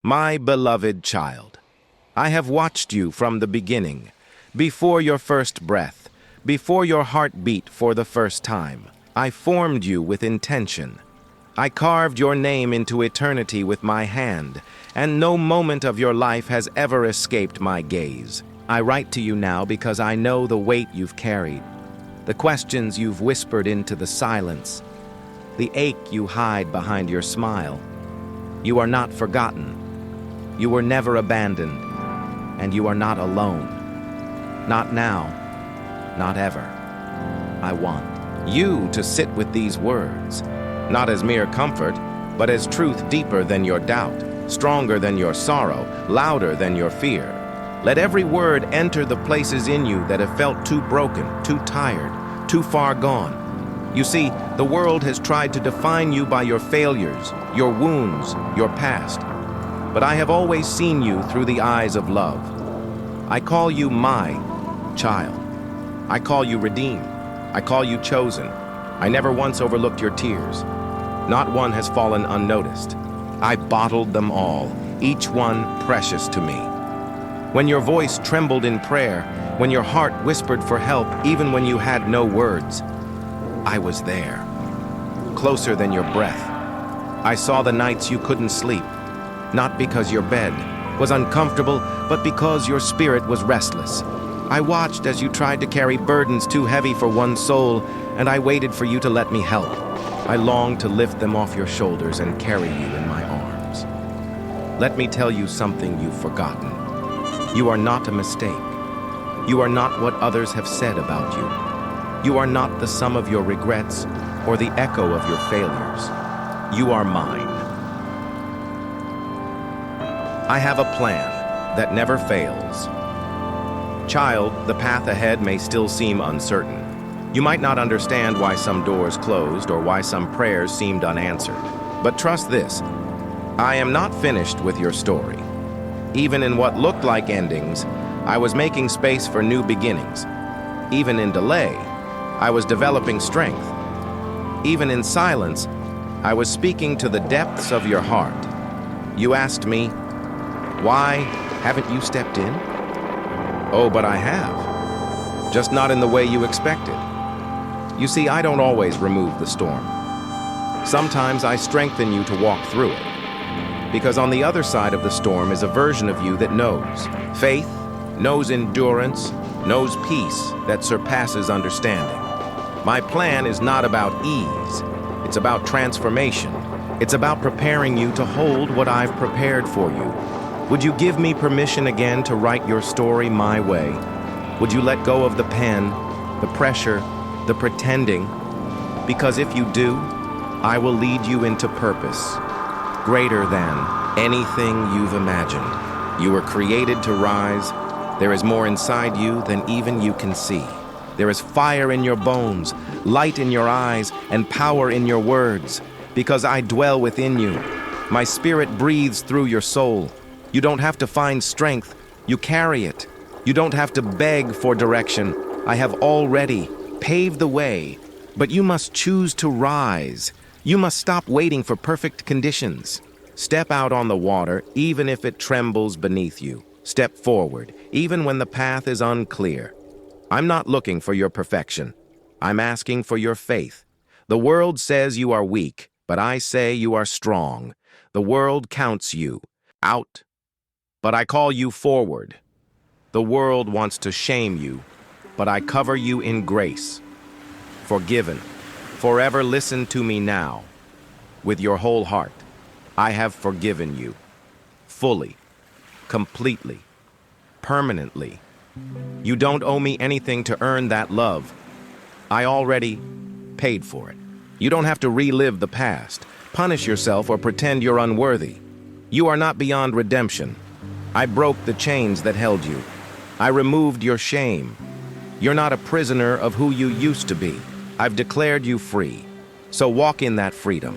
My beloved child, I have watched you from the beginning, before your first breath, before your heart beat for the first time. I formed you with intention. I carved your name into eternity with my hand, and no moment of your life has ever escaped my gaze. I write to you now because I know the weight you've carried, the questions you've whispered into the silence, the ache you hide behind your smile. You are not forgotten. You were never abandoned, and you are not alone. Not now, not ever. I want you to sit with these words, not as mere comfort, but as truth deeper than your doubt, stronger than your sorrow, louder than your fear. Let every word enter the places in you that have felt too broken, too tired, too far gone. You see, the world has tried to define you by your failures, your wounds, your past. But I have always seen you through the eyes of love. I call you my child. I call you redeemed. I call you chosen. I never once overlooked your tears. Not one has fallen unnoticed. I bottled them all, each one precious to me. When your voice trembled in prayer, when your heart whispered for help even when you had no words, I was there, closer than your breath. I saw the nights you couldn't sleep, not because your bed was uncomfortable, but because your spirit was restless. I watched as you tried to carry burdens too heavy for one soul, and I waited for you to let me help. I longed to lift them off your shoulders and carry you in my arms. Let me tell you something you've forgotten. You are not a mistake. You are not what others have said about you. You are not the sum of your regrets or the echo of your failures. You are mine. I have a plan that never fails. Child, the path ahead may still seem uncertain. You might not understand why some doors closed or why some prayers seemed unanswered. But trust this, I am not finished with your story. Even in what looked like endings, I was making space for new beginnings. Even in delay, I was developing strength. Even in silence, I was speaking to the depths of your heart. You asked me, why haven't you stepped in? Oh, but I have. Just not in the way you expected. You see, I don't always remove the storm. Sometimes I strengthen you to walk through it. Because on the other side of the storm is a version of you that knows faith, knows endurance, knows peace that surpasses understanding. My plan is not about ease. It's about transformation. It's about preparing you to hold what I've prepared for you. Would you give me permission again to write your story my way? Would you let go of the pen, the pressure, the pretending? Because if you do, I will lead you into purpose, greater than anything you've imagined. You were created to rise. There is more inside you than even you can see. There is fire in your bones, light in your eyes, and power in your words. Because I dwell within you. My spirit breathes through your soul. You don't have to find strength, you carry it. You don't have to beg for direction. I have already paved the way, but you must choose to rise. You must stop waiting for perfect conditions. Step out on the water, even if it trembles beneath you. Step forward, even when the path is unclear. I'm not looking for your perfection. I'm asking for your faith. The world says you are weak, but I say you are strong. The world counts you out, but I call you forward. The world wants to shame you, but I cover you in grace. Forgiven. Forever listen to me now. With your whole heart, I have forgiven you. Fully, completely, permanently. You don't owe me anything to earn that love. I already paid for it. You don't have to relive the past, punish yourself, or pretend you're unworthy. You are not beyond redemption. I broke the chains that held you. I removed your shame. You're not a prisoner of who you used to be. I've declared you free. So walk in that freedom.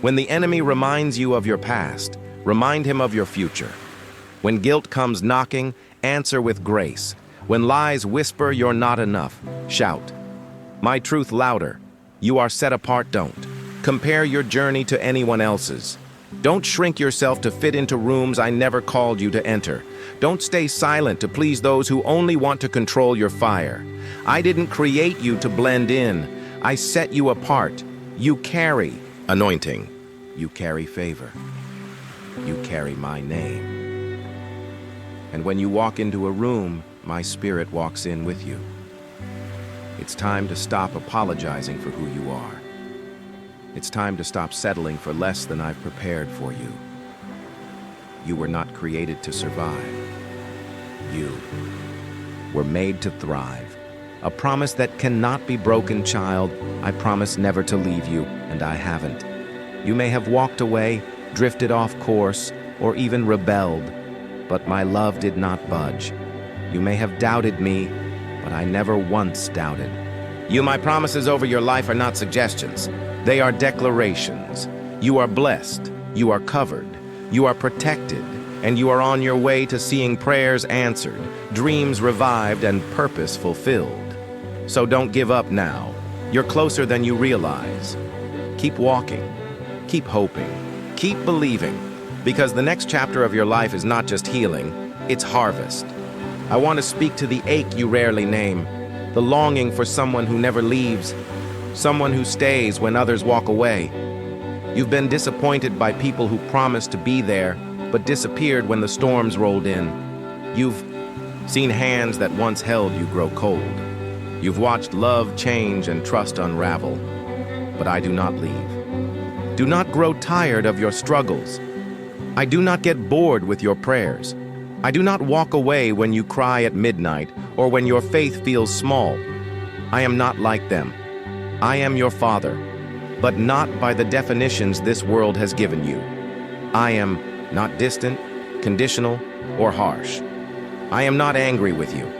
When the enemy reminds you of your past, remind him of your future. When guilt comes knocking, answer with grace. When lies whisper you're not enough, shout. My truth louder. You are set apart, don't. Compare your journey to anyone else's. Don't shrink yourself to fit into rooms I never called you to enter. Don't stay silent to please those who only want to control your fire. I didn't create you to blend in. I set you apart. You carry anointing. You carry favor. You carry my name. And when you walk into a room, my spirit walks in with you. It's time to stop apologizing for who you are. It's time to stop settling for less than I've prepared for you. You were not created to survive. You were made to thrive. A promise that cannot be broken, child. I promise never to leave you, and I haven't. You may have walked away, drifted off course, or even rebelled, but my love did not budge. You may have doubted me, but I never once doubted. My promises over your life are not suggestions. They are declarations. You are blessed, you are covered, you are protected, and you are on your way to seeing prayers answered, dreams revived, and purpose fulfilled. So don't give up now. You're closer than you realize. Keep walking, keep hoping, keep believing, because the next chapter of your life is not just healing, it's harvest. I want to speak to the ache you rarely name, the longing for someone who never leaves, someone who stays when others walk away. You've been disappointed by people who promised to be there, but disappeared when the storms rolled in. You've seen hands that once held you grow cold. You've watched love change and trust unravel. But I do not leave. Do not grow tired of your struggles. I do not get bored with your prayers. I do not walk away when you cry at midnight or when your faith feels small. I am not like them. I am your Father, but not by the definitions this world has given you. I am not distant, conditional, or harsh. I am not angry with you.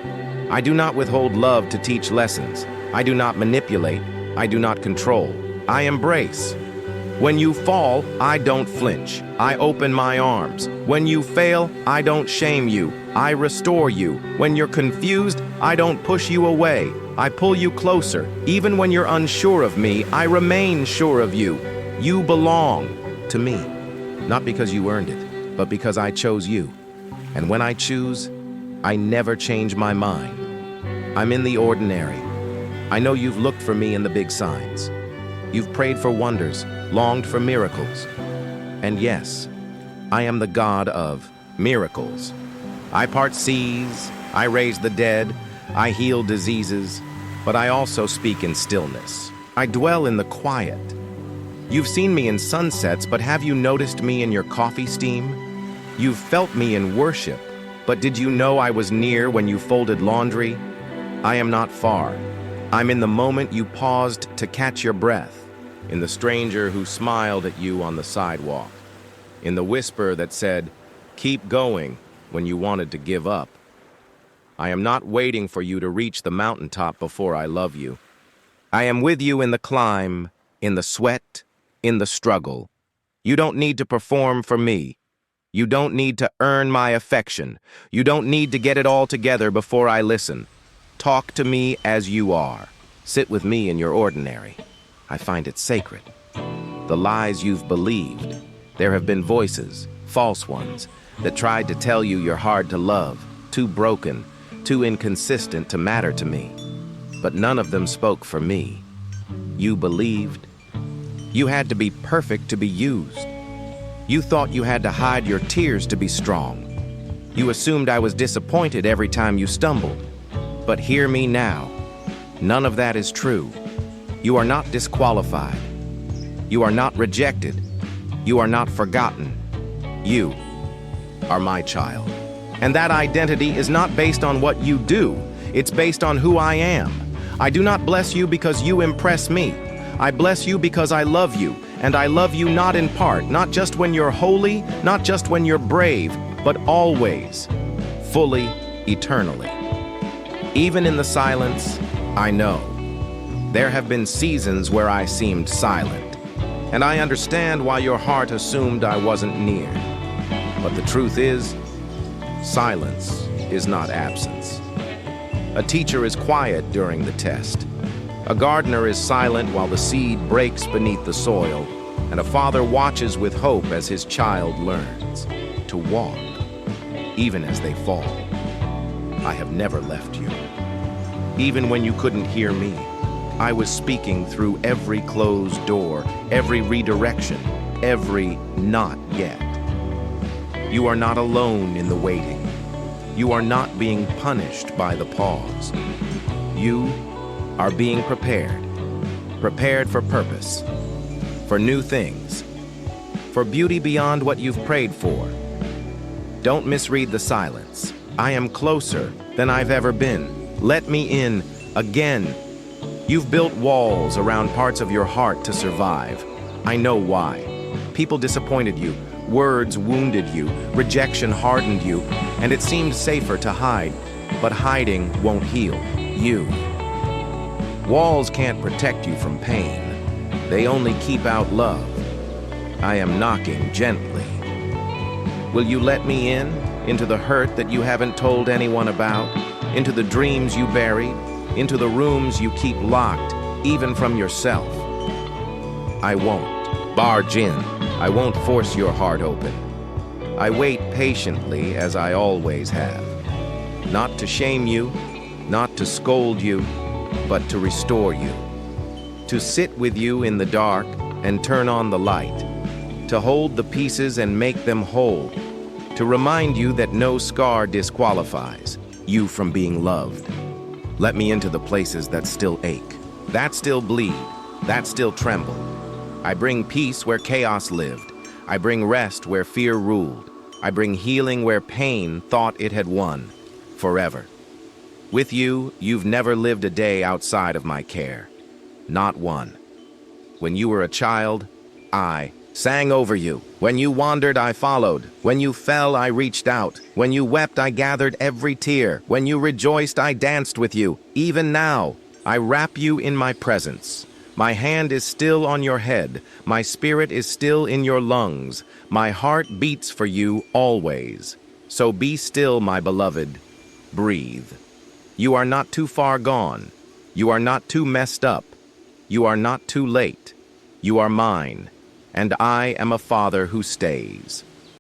I do not withhold love to teach lessons. I do not manipulate. I do not control. I embrace. When you fall, I don't flinch. I open my arms. When you fail, I don't shame you. I restore you. When you're confused, I don't push you away. I pull you closer. Even when you're unsure of me, I remain sure of you. You belong to me. Not because you earned it, but because I chose you. And when I choose, I never change my mind. I'm in the ordinary. I know you've looked for me in the big signs. You've prayed for wonders, longed for miracles. And yes, I am the God of miracles. I part seas, I raise the dead, I heal diseases, but I also speak in stillness. I dwell in the quiet. You've seen me in sunsets, but have you noticed me in your coffee steam? You've felt me in worship, but did you know I was near when you folded laundry? I am not far. I'm in the moment you paused to catch your breath, in the stranger who smiled at you on the sidewalk, in the whisper that said, "Keep going," when you wanted to give up. I am not waiting for you to reach the mountaintop before I love you. I am with you in the climb, in the sweat, in the struggle. You don't need to perform for me. You don't need to earn my affection. You don't need to get it all together before I listen. Talk to me as you are. Sit with me in your ordinary. I find it sacred. The lies you've believed. There have been voices, false ones, that tried to tell you you're hard to love, too broken, too inconsistent to matter to me. But none of them spoke for me. You believed. You had to be perfect to be used. You thought you had to hide your tears to be strong. You assumed I was disappointed every time you stumbled. But hear me now. None of that is true. You are not disqualified. You are not rejected. You are not forgotten. You are my child. And that identity is not based on what you do. It's based on who I am. I do not bless you because you impress me. I bless you because I love you. And I love you not in part, not just when you're holy, not just when you're brave, but always, fully, eternally. Even in the silence, I know. There have been seasons where I seemed silent, and I understand why your heart assumed I wasn't near. But the truth is, silence is not absence. A teacher is quiet during the test. A gardener is silent while the seed breaks beneath the soil. and a father watches with hope as his child learns to walk, even as they fall. I have never left you. Even when you couldn't hear me, I was speaking through every closed door, every redirection, every not yet. You are not alone in the waiting. You are not being punished by the pause. You are being prepared for purpose, for new things, for beauty beyond what you've prayed for. Don't misread the silence. I am closer than I've ever been. Let me in again. You've built walls around parts of your heart to survive. I know why. People disappointed you, words wounded you, rejection hardened you, and it seemed safer to hide. But hiding won't heal you. Walls can't protect you from pain. They only keep out love. I am knocking gently. Will you let me in? Into the hurt that you haven't told anyone about? Into the dreams you buried? Into the rooms you keep locked, even from yourself? I won't barge in. I won't force your heart open. I wait patiently, as I always have. Not to shame you, not to scold you, but to restore you. To sit with you in the dark and turn on the light. To hold the pieces and make them whole. To remind you that no scar disqualifies you from being loved. Let me into the places that still ache, that still bleed, that still tremble. I bring peace where chaos lived. I bring rest where fear ruled. I bring healing where pain thought it had won, forever. With you, you've never lived a day outside of my care. Not one. When you were a child, I sang over you. When you wandered, I followed. When you fell, I reached out. When you wept, I gathered every tear. When you rejoiced, I danced with you. Even now, I wrap you in my presence. My hand is still on your head. My spirit is still in your lungs. My heart beats for you always. So be still, my beloved. Breathe. You are not too far gone. You are not too messed up. You are not too late. You are mine. And I am a father who stays.